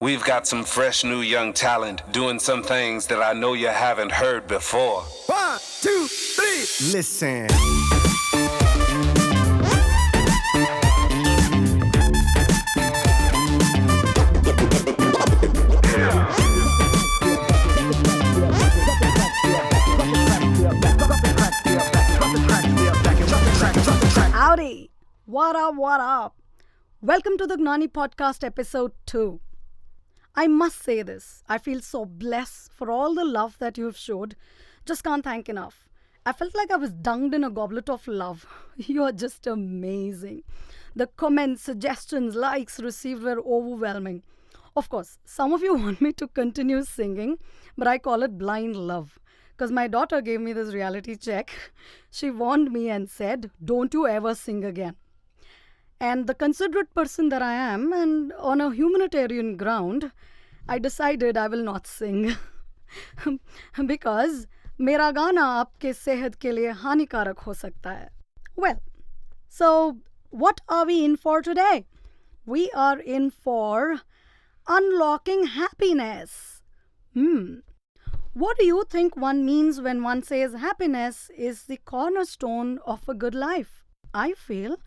We've got some fresh new young talent doing some things that I know you haven't heard before. 1, 2, 3, listen. Howdy! What up, what up? Welcome to the Gnani Podcast episode 2. I must say this, I feel so blessed for all the love that you have showed. Just can't thank enough. I felt like I was dunked in a goblet of love. You are just amazing. The comments, suggestions, likes received were overwhelming. Of course, some of you want me to continue singing, but I call it blind love. Because my daughter gave me this reality check. She warned me and said, don't you ever sing again. And the considerate person that I am, and on a humanitarian ground, I decided I will not sing. Because मेरा गाना आपके सेहत के लिए हानिकारक हो सकता है. Well, so what are we in for today? We are in for unlocking happiness. What do you think one means when one says happiness is the cornerstone of a good life? I feel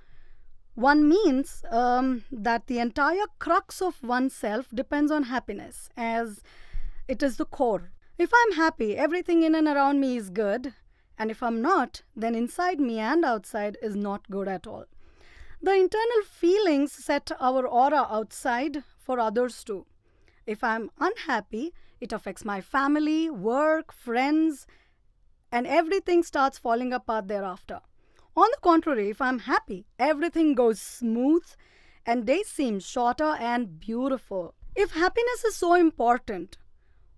one means that the entire crux of oneself depends on happiness, as it is the core. If I'm happy, everything in and around me is good, and if I'm not, then inside me and outside is not good at all. The internal feelings set our aura outside for others too. If I'm unhappy, it affects my family, work, friends, and everything starts falling apart thereafter. On the contrary, if I'm happy, everything goes smooth and days seem shorter and beautiful. If happiness is so important,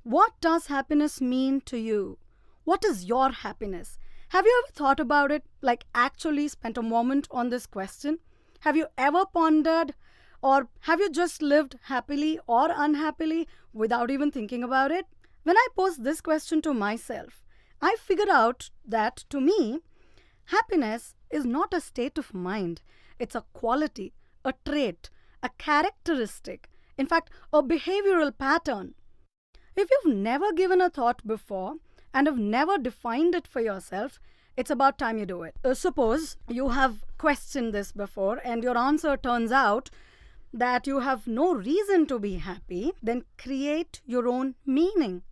what does happiness mean to you? What is your happiness? Have you ever thought about it, like actually spent a moment on this question? Have you ever pondered, or have you just lived happily or unhappily without even thinking about it? When I posed this question to myself, I figured out that to me, happiness is not a state of mind. It's a quality, a trait, a characteristic, in fact, a behavioral pattern. If you've never given a thought before and have never defined it for yourself, it's about time you do it. Suppose you have questioned this before and your answer turns out that you have no reason to be happy, then create your own meaning.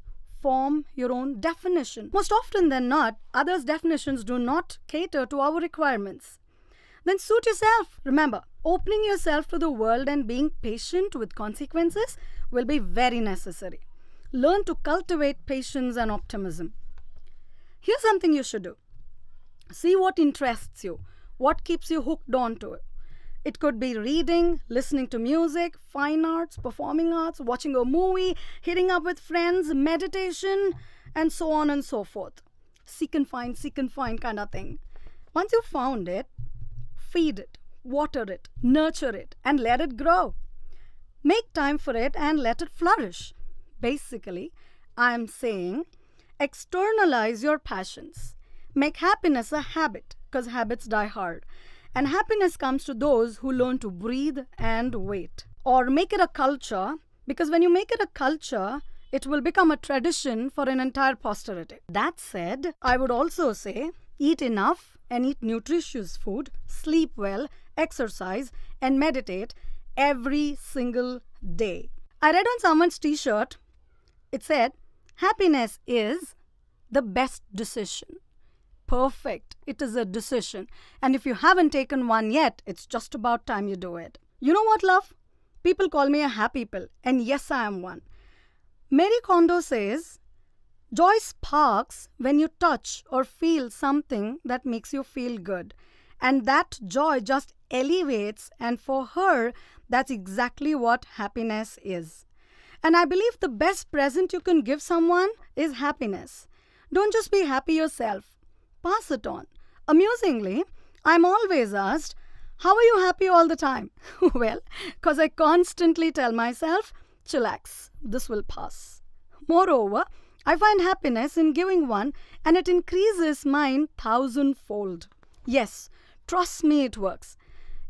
Form your own definition. Most often than not, others' definitions do not cater to our requirements. Then suit yourself. Remember, opening yourself to the world and being patient with consequences will be very necessary. Learn to cultivate patience and optimism. Here's something you should do. See what interests you, what keeps you hooked onto it. It could be reading, listening to music, fine arts, performing arts, watching a movie, hitting up with friends, meditation, and so on and so forth. Seek and find kind of thing. Once you've found it, feed it, water it, nurture it, and let it grow. Make time for it and let it flourish. Basically, I'm saying externalize your passions. Make happiness a habit, because habits die hard. And happiness comes to those who learn to breathe and wait. Or make it a culture, because when you make it a culture, it will become a tradition for an entire posterity. That said, I would also say, eat enough and eat nutritious food, sleep well, exercise, and meditate every single day. I read on someone's t-shirt, it said, happiness is the best decision. Perfect. It is a decision. And if you haven't taken one yet, it's just about time you do it. You know what, love? People call me a happy pill. And yes, I am one. Marie Kondo says, joy sparks when you touch or feel something that makes you feel good. And that joy just elevates. And for her, that's exactly what happiness is. And I believe the best present you can give someone is happiness. Don't just be happy yourself. Pass it on. Amusingly, I'm always asked, how are you happy all the time? Well, because I constantly tell myself, chillax, this will pass. Moreover, I find happiness in giving one, and it increases mine 1,000-fold. Yes, trust me, it works.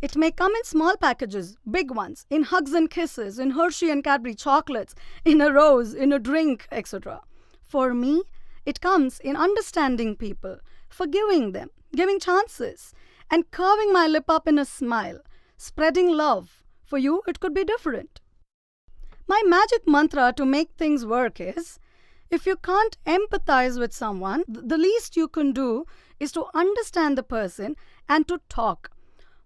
It may come in small packages, big ones, in hugs and kisses, in Hershey and Cadbury chocolates, in a rose, in a drink, etc. For me, it comes in understanding people, forgiving them, giving chances, and curving my lip up in a smile, spreading love. For you, it could be different. My magic mantra to make things work is, if you can't empathize with someone, the least you can do is to understand the person and to talk.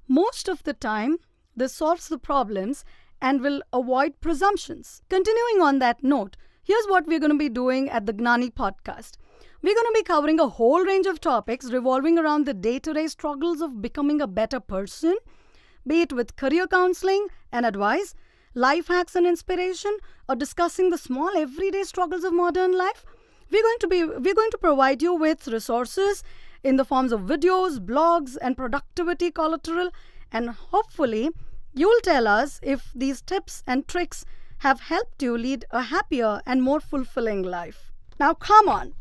Most of the time, this solves the problems and will avoid presumptions. Continuing on that note, here's what we're going to be doing at the Gnani podcast. We're going to be covering a whole range of topics revolving around the day-to-day struggles of becoming a better person, be it with career counseling and advice, life hacks and inspiration, or discussing the small everyday struggles of modern life. We're going to provide you with resources in the forms of videos, blogs, and productivity collateral, and hopefully you'll tell us if these tips and tricks have helped you lead a happier and more fulfilling life. Now come on,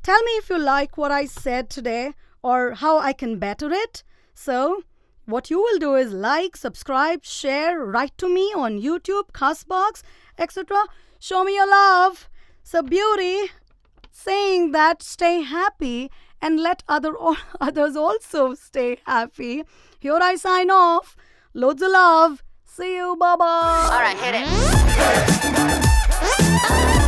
tell me if you like what I said today or how I can better it. So what you will do is like, subscribe, share, write to me on YouTube, Castbox, etc. Show me your love. So beauty, saying that stay happy and let others also stay happy. Here I sign off. Loads of love. See you. Bye-bye. All right, hit it.